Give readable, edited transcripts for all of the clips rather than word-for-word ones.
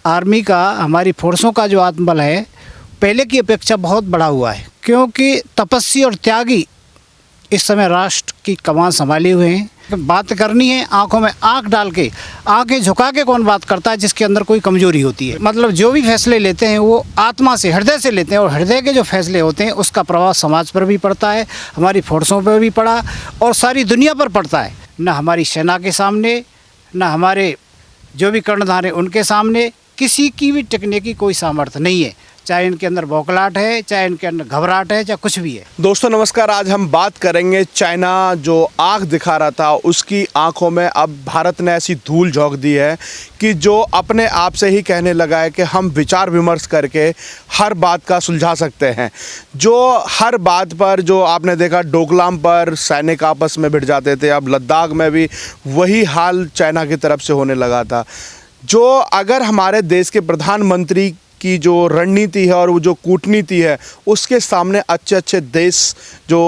Army का, हमारी फोर्सों का जो आत्मबल है पहले की अपेक्षा बहुत बढ़ा हुआ है, क्योंकि तपस्वी और त्यागी इस समय राष्ट्र की कमान संभाले हुए हैं। बात करनी है, आंखों में आंख डाल के, आंखें झुका के कौन बात करता है जिसके अंदर कोई कमजोरी होती है। मतलब जो भी फैसले लेते हैं वो आत्मा से, हृदय से लेते हैं, और हृदय के जो फैसले होते हैं उसका प्रभाव समाज पर भी पड़ता है, हमारी फोर्सों पर भी पड़ा और सारी दुनिया पर पड़ता है। न हमारी सेना के सामने, न हमारे जो भी कर्णधार हैं उनके सामने किसी की भी टिकने की कोई सामर्थ्य नहीं है, चाहे इनके अंदर बौखलाहट है, चाहे इनके अंदर घबराहट है, चाहे कुछ भी है। दोस्तों नमस्कार, आज हम बात करेंगे चाइना जो आंख दिखा रहा था उसकी आंखों में अब भारत ने ऐसी धूल झोंक दी है कि जो अपने आप से ही कहने लगा है कि हम विचार विमर्श करके हर बात का सुलझा सकते हैं। जो हर बात पर, जो आपने देखा डोकलाम पर सैनिक आपस में भिड़ जाते थे, अब लद्दाख में भी वही हाल चाइना की तरफ से होने लगा था। जो अगर हमारे देश के प्रधानमंत्री की जो रणनीति है और वो जो कूटनीति है उसके सामने अच्छे अच्छे देश जो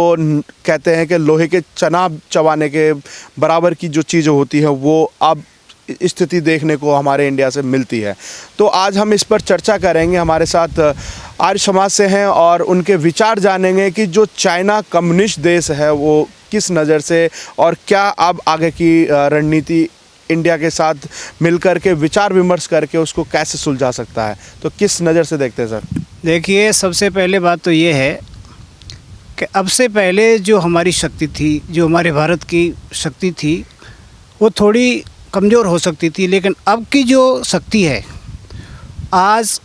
कहते हैं कि लोहे के चना चबाने के बराबर की जो चीज़ें होती है वो अब स्थिति देखने को हमारे इंडिया से मिलती है। तो आज हम इस पर चर्चा करेंगे। हमारे साथ आर्य समाज से हैं और उनके विचार जानेंगे कि जो चाइना कम्युनिस्ट देश है वो किस नज़र से और क्या अब आगे की रणनीति इंडिया के साथ मिलकर के विचार विमर्श करके उसको कैसे सुलझा सकता है। तो किस नज़र से देखते हैं सर? देखिए, सबसे पहले बात तो ये है कि अब से पहले जो हमारी शक्ति थी, जो हमारे भारत की शक्ति थी, वो थोड़ी कमज़ोर हो सकती थी, लेकिन अब की जो शक्ति है, आज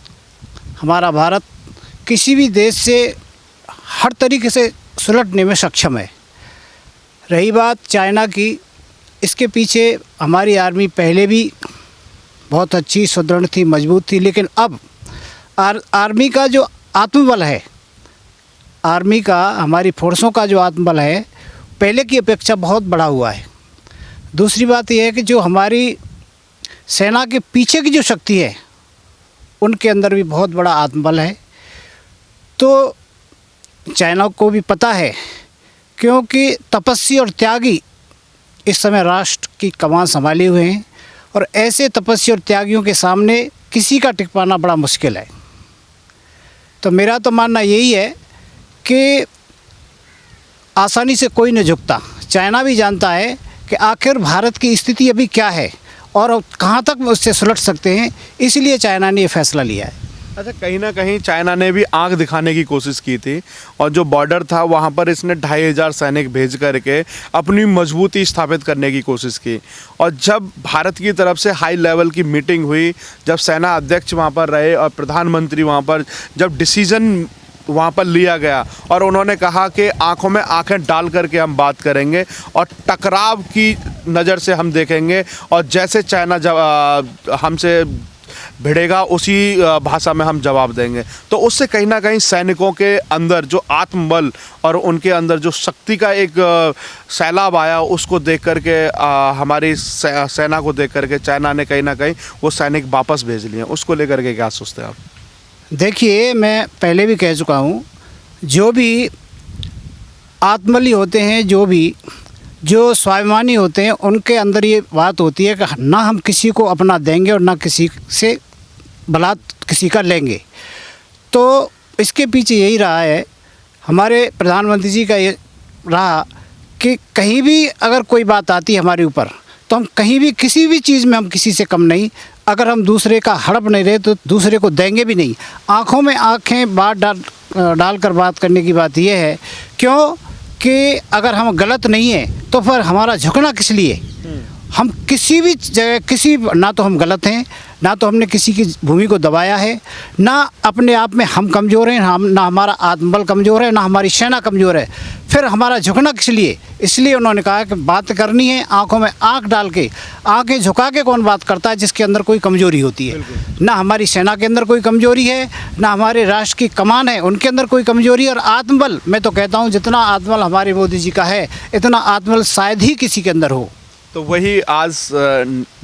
हमारा भारत किसी भी देश से हर तरीके से सुलझने में सक्षम है। रही बात चाइना की, इसके पीछे हमारी आर्मी पहले भी बहुत अच्छी, सुदृढ़ थी, मजबूत थी, लेकिन अब आर्मी का जो आत्मबल है, आर्मी का, हमारी फोर्सों का जो आत्मबल है पहले की अपेक्षा बहुत बढ़ा हुआ है। दूसरी बात यह है कि जो हमारी सेना के पीछे की जो शक्ति है उनके अंदर भी बहुत बड़ा आत्मबल है। तो चाइना को भी पता है, क्योंकि तपस्वी और त्यागी इस समय राष्ट्र की कमान संभाले हुए हैं, और ऐसे तपस्वी और त्यागियों के सामने किसी का टिक पाना बड़ा मुश्किल है। तो मेरा तो मानना यही है कि आसानी से कोई नहीं झुकता। चाइना भी जानता है कि आखिर भारत की स्थिति अभी क्या है और कहाँ तक उससे सुलझ सकते हैं, इसलिए चाइना ने ये फैसला लिया है। अच्छा, कहीं ना कहीं चाइना ने भी आंख दिखाने की कोशिश की थी और जो बॉर्डर था वहाँ पर इसने 2500 सैनिक भेज करके अपनी मजबूती स्थापित करने की कोशिश की। और जब भारत की तरफ से हाई लेवल की मीटिंग हुई, जब सेना अध्यक्ष वहाँ पर रहे और प्रधानमंत्री वहाँ पर, जब डिसीजन वहाँ पर लिया गया और उन्होंने कहा कि आंखों में आंखें डाल करके हम बात करेंगे और टकराव की नज़र से हम देखेंगे, और जैसे चाइना जब हमसे भिड़ेगा उसी भाषा में हम जवाब देंगे। तो उससे कहीं ना कहीं सैनिकों के अंदर जो आत्मबल और उनके अंदर जो शक्ति का एक सैलाब आया, उसको देख करके हमारी सेना को देख करके चाइना ने कहीं ना कहीं वो सैनिक वापस भेज लिए। उसको लेकर के क्या सोचते हैं आप? देखिए, मैं पहले भी कह चुका हूँ, जो भी आत्मबली होते हैं, जो स्वाभिमानी होते हैं, उनके अंदर ये बात होती है कि ना हम किसी को अपना देंगे और ना किसी से बलात् किसी का लेंगे। तो इसके पीछे यही रहा है, हमारे प्रधानमंत्री जी का ये रहा कि कहीं भी अगर कोई बात आती है हमारे ऊपर, तो हम कहीं भी किसी भी चीज़ में हम किसी से कम नहीं। अगर हम दूसरे का हड़प नहीं रहे तो दूसरे को देंगे भी नहीं। आँखों में आँखें बात डाल कर बात करने की बात यह है, क्यों कि अगर हम गलत नहीं हैं तो फिर हमारा झुकना किस लिए? हम किसी भी जगह ना तो हम गलत हैं, ना तो हमने किसी की भूमि को दबाया है, ना अपने आप में हम कमज़ोर हैं, ना हमारा आत्मबल कमज़ोर है, ना हमारी सेना कमज़ोर है। फिर हमारा झुकना किस लिए? इसलिए उन्होंने कहा कि बात करनी है, आंखों में आंख डाल के, आंखें झुका के कौन बात करता है जिसके अंदर कोई कमज़ोरी होती है। ना हमारी सेना के अंदर कोई कमज़ोरी है, ना हमारे राष्ट्र की कमान है उनके अंदर कोई कमज़ोरी। और आत्मबल, मैं तो कहता हूँ जितना आत्मबल हमारे मोदी जी का है, इतना आत्मबल शायद ही किसी के अंदर हो। तो वही आज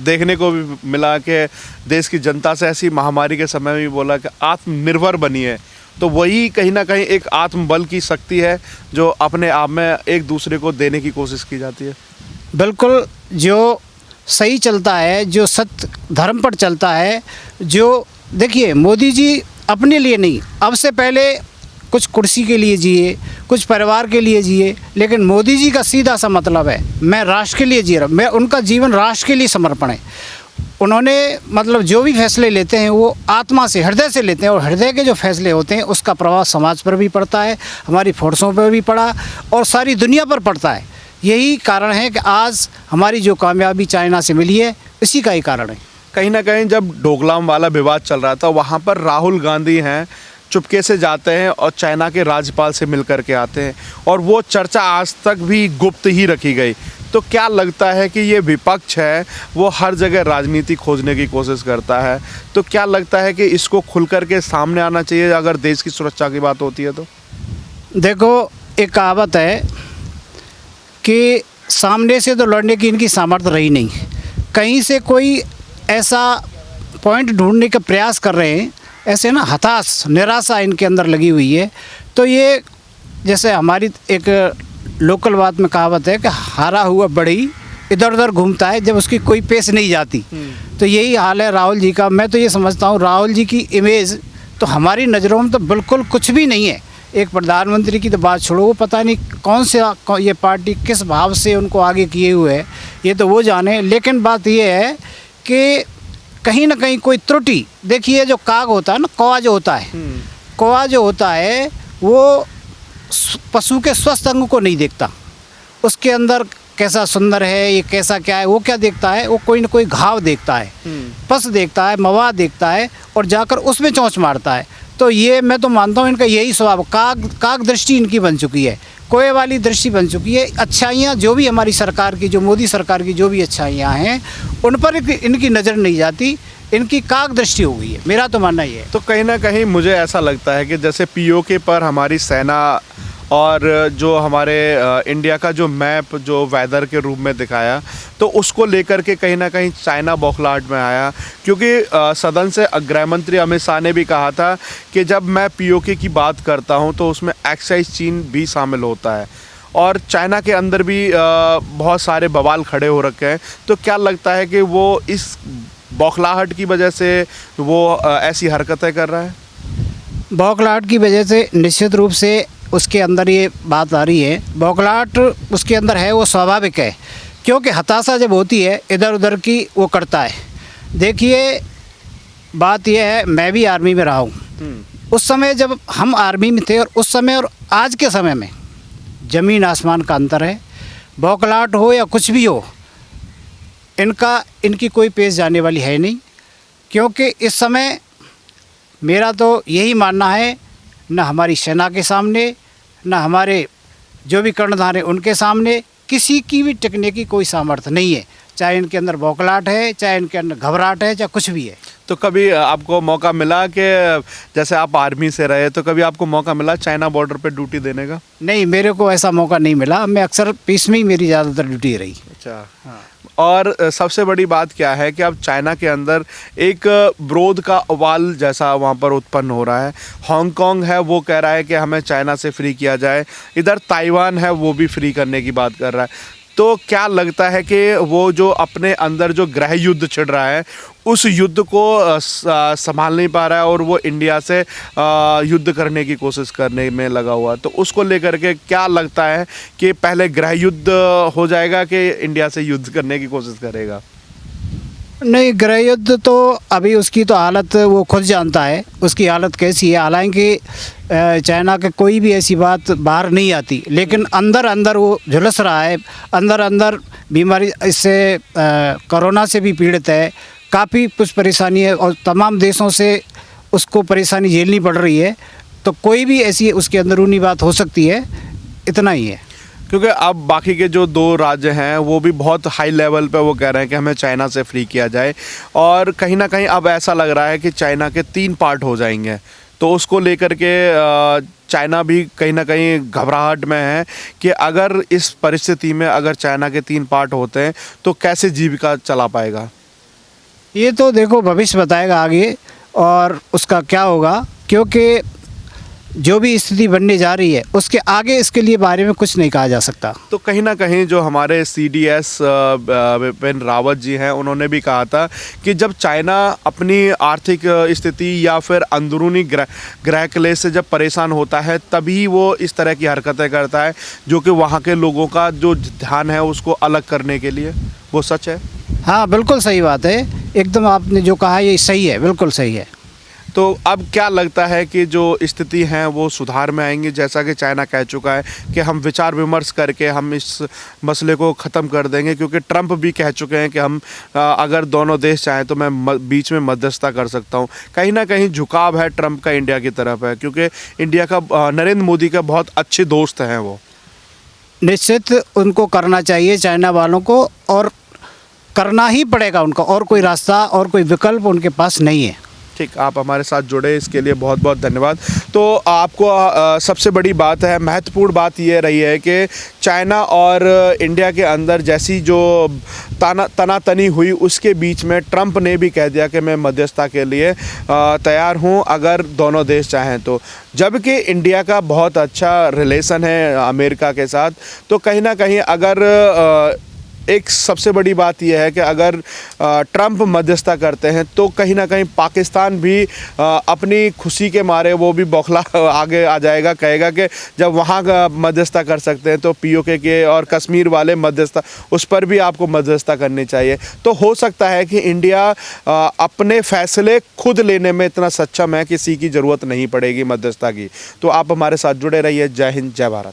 देखने को भी मिला कि देश की जनता से ऐसी महामारी के समय में बोला कि आत्मनिर्भर बनिए। तो वही कहीं ना कहीं एक आत्मबल की शक्ति है जो अपने आप में एक दूसरे को देने की कोशिश की जाती है। बिल्कुल, जो सही चलता है, जो सत्य धर्म पर चलता है, जो देखिए मोदी जी अपने लिए नहीं, अब से पहले कुछ कुर्सी के लिए जिए, कुछ परिवार के लिए जिए, लेकिन मोदी जी का सीधा सा मतलब है मैं राष्ट्र के लिए जी रहा हूँ, मैं उनका जीवन राष्ट्र के लिए समर्पण है। उन्होंने मतलब जो भी फैसले लेते हैं वो आत्मा से, हृदय से लेते हैं, और हृदय के जो फैसले होते हैं उसका प्रभाव समाज पर भी पड़ता है, हमारी फोर्सों पर भी पड़ा और सारी दुनिया पर पड़ता है। यही कारण है कि आज हमारी जो कामयाबी चाइना से मिली है, इसी का ही कारण है। कहीं ना कहीं जब डोकलाम वाला विवाद चल रहा था, वहाँ पर राहुल गांधी हैं, चुपके से जाते हैं और चाइना के राज्यपाल से मिल कर के आते हैं, और वो चर्चा आज तक भी गुप्त ही रखी गई। तो क्या लगता है कि ये विपक्ष है वो हर जगह राजनीति खोजने की कोशिश करता है, तो क्या लगता है कि इसको खुल कर के सामने आना चाहिए अगर देश की सुरक्षा की बात होती है तो? देखो, एक कहावत है कि सामने से तो लड़ने की इनकी सामर्थ्य रही नहीं, कहीं से कोई ऐसा पॉइंट ढूंढने का प्रयास कर रहे हैं, ऐसे ना हताश निराशा इनके अंदर लगी हुई है। तो ये जैसे हमारी एक लोकल बात में कहावत है कि हारा हुआ बढ़ई इधर उधर घूमता है जब उसकी कोई पेश नहीं जाती। तो यही हाल है राहुल जी का। मैं तो ये समझता हूँ राहुल जी की इमेज तो हमारी नज़रों में तो बिल्कुल कुछ भी नहीं है। एक प्रधानमंत्री की तो बात छोड़ो, वो पता नहीं कौन से ये पार्टी किस भाव से उनको आगे किए हुए है, ये तो वो जाने। लेकिन बात ये है कि कहीं ना कहीं कोई त्रुटि, देखिए जो काग होता है ना, कौवा जो होता है, कौवा जो होता है वो पशु के स्वस्थ अंग को नहीं देखता, उसके अंदर कैसा सुंदर है, ये कैसा क्या है, वो क्या देखता है, वो कोई ना कोई घाव देखता है, पस देखता है, मवाद देखता है और जाकर उसमें चोंच मारता है। तो ये मैं तो मानता हूँ इनका यही स्वभाव, काग दृष्टि इनकी बन चुकी है, कोए वाली दृष्टि बन चुकी है। अच्छाइयाँ जो भी हमारी सरकार की, जो मोदी सरकार की जो भी अच्छाइयाँ हैं उन पर इनकी नज़र नहीं जाती, इनकी काग दृष्टि हो गई है, मेरा तो मानना ये है। तो कहीं ना कहीं मुझे ऐसा लगता है कि जैसे पीओके पर हमारी सेना और जो हमारे इंडिया का जो मैप जो वेदर के रूप में दिखाया, तो उसको लेकर के कहीं ना कहीं चाइना बौखलाहट में आया, क्योंकि सदन से गृह मंत्री अमित शाह ने भी कहा था कि जब मैं पीओके की बात करता हूं तो उसमें एक्साइज चीन भी शामिल होता है, और चाइना के अंदर भी बहुत सारे बवाल खड़े हो रखे हैं। तो क्या लगता है कि वो इस बौखलाहट की वजह से वो ऐसी हरकतें कर रहा है? बौखलाहट की वजह से निश्चित रूप से उसके अंदर ये बात आ रही है, बौखलाहट उसके अंदर है, वो स्वाभाविक है, क्योंकि हताशा जब होती है इधर उधर की वो करता है। देखिए बात यह है, मैं भी आर्मी में रहा हूँ, उस समय जब हम आर्मी में थे और उस समय और आज के समय में ज़मीन आसमान का अंतर है। बौखलाहट हो या कुछ भी हो, इनकी कोई पेश जाने वाली है नहीं, क्योंकि इस समय मेरा तो यही मानना है, न हमारी सेना के सामने, न हमारे जो भी कर्णधार हैं उनके सामने किसी की भी टिकने की कोई सामर्थ्य नहीं है, चाहे इनके अंदर बौखलाहट है, चाहे इनके अंदर घबराहट है, चाहे कुछ भी है। तो कभी आपको मौका मिला कि जैसे आप आर्मी से रहे, तो कभी आपको मौका मिला चाइना बॉर्डर पे ड्यूटी देने का? नहीं, मेरे को ऐसा मौका नहीं मिला, मैं अक्सर पीस में ही मेरी ज़्यादातर ड्यूटी रही। अच्छा, हाँ। और सबसे बड़ी बात क्या है कि अब चाइना के अंदर एक विरोध का उबाल जैसा वहाँ पर उत्पन्न हो रहा है। हांगकांग है वो कह रहा है कि हमें चाइना से फ्री किया जाए, इधर ताइवान है वो भी फ्री करने की बात कर रहा है। तो क्या लगता है कि वो जो अपने अंदर जो गृह युद्ध छिड़ रहा है उस युद्ध को संभाल नहीं पा रहा है और वो इंडिया से युद्ध करने की कोशिश करने में लगा हुआ है, तो उसको लेकर के क्या लगता है कि पहले गृह युद्ध हो जाएगा कि इंडिया से युद्ध करने की कोशिश करेगा? नहीं, गृह युद्ध तो अभी उसकी तो हालत वो खुद जानता है उसकी हालत कैसी है। हालांकि चाइना के कोई भी ऐसी बात बाहर नहीं आती, लेकिन अंदर अंदर वो झुलस रहा है, अंदर अंदर बीमारी, इससे कोरोना से भी पीड़ित है, काफ़ी कुछ परेशानी है और तमाम देशों से उसको परेशानी झेलनी पड़ रही है। तो कोई भी ऐसी उसकी अंदरूनी बात हो सकती है, इतना ही है। क्योंकि अब बाकी के जो दो राज्य हैं वो भी बहुत हाई लेवल पे वो कह रहे हैं कि हमें चाइना से फ्री किया जाए, और कहीं ना कहीं अब ऐसा लग रहा है कि चाइना के 3 पार्ट हो जाएंगे। तो उसको लेकर के चाइना भी कहीं ना कहीं घबराहट में है कि अगर इस परिस्थिति में अगर चाइना के 3 पार्ट होते हैं तो कैसे जीविका चला पाएगा? ये तो देखो भविष्य बताएगा आगे और उसका क्या होगा, क्योंकि जो भी स्थिति बनने जा रही है उसके आगे इसके लिए बारे में कुछ नहीं कहा जा सकता। तो कहीं ना कहीं जो हमारे CDS बिपिन रावत जी हैं, उन्होंने भी कहा था कि जब चाइना अपनी आर्थिक स्थिति या फिर अंदरूनी ग्रह क्लेश से जब परेशान होता है तभी वो इस तरह की हरकतें करता है, जो कि वहाँ के लोगों का जो ध्यान है उसको अलग करने के लिए। वो सच है? हाँ बिल्कुल सही बात है, एकदम आपने जो कहा ये सही है, बिल्कुल सही है। तो अब क्या लगता है कि जो स्थिति है वो सुधार में आएंगी, जैसा कि चाइना कह चुका है कि हम विचार विमर्श करके हम इस मसले को ख़त्म कर देंगे, क्योंकि ट्रंप भी कह चुके हैं कि हम अगर दोनों देश चाहें तो मैं बीच में मध्यस्थता कर सकता हूं। कहीं ना कहीं झुकाव है ट्रंप का इंडिया की तरफ है, क्योंकि इंडिया का नरेंद्र मोदी का बहुत अच्छे दोस्त हैं वो। निश्चित उनको करना चाहिए चाइना वालों को, और करना ही पड़ेगा उनको, और कोई रास्ता और कोई विकल्प उनके पास नहीं है। ठीक, आप हमारे साथ जुड़े इसके लिए बहुत बहुत धन्यवाद। तो आपको सबसे बड़ी बात है, महत्वपूर्ण बात ये रही है कि चाइना और इंडिया के अंदर जैसी जो तनातनी हुई उसके बीच में ट्रंप ने भी कह दिया कि मैं मध्यस्थता के लिए तैयार हूं अगर दोनों देश चाहें तो। जबकि इंडिया का बहुत अच्छा रिलेशन है अमेरिका के साथ, तो कहीं ना कहीं अगर एक सबसे बड़ी बात यह है कि अगर ट्रंप मध्यस्थता करते हैं तो कहीं ना कहीं पाकिस्तान भी अपनी खुशी के मारे वो भी बौखला आगे आ जाएगा, कहेगा कि जब वहाँ का मध्यस्थता कर सकते हैं तो POK के और कश्मीर वाले मध्यस्थता, उस पर भी आपको मध्यस्थता करनी चाहिए। तो हो सकता है कि इंडिया अपने फैसले खुद लेने में इतना सक्षम है, किसी की ज़रूरत नहीं पड़ेगी मध्यस्थता की। तो आप हमारे साथ जुड़े रहिए। जय हिंद, जय भारत।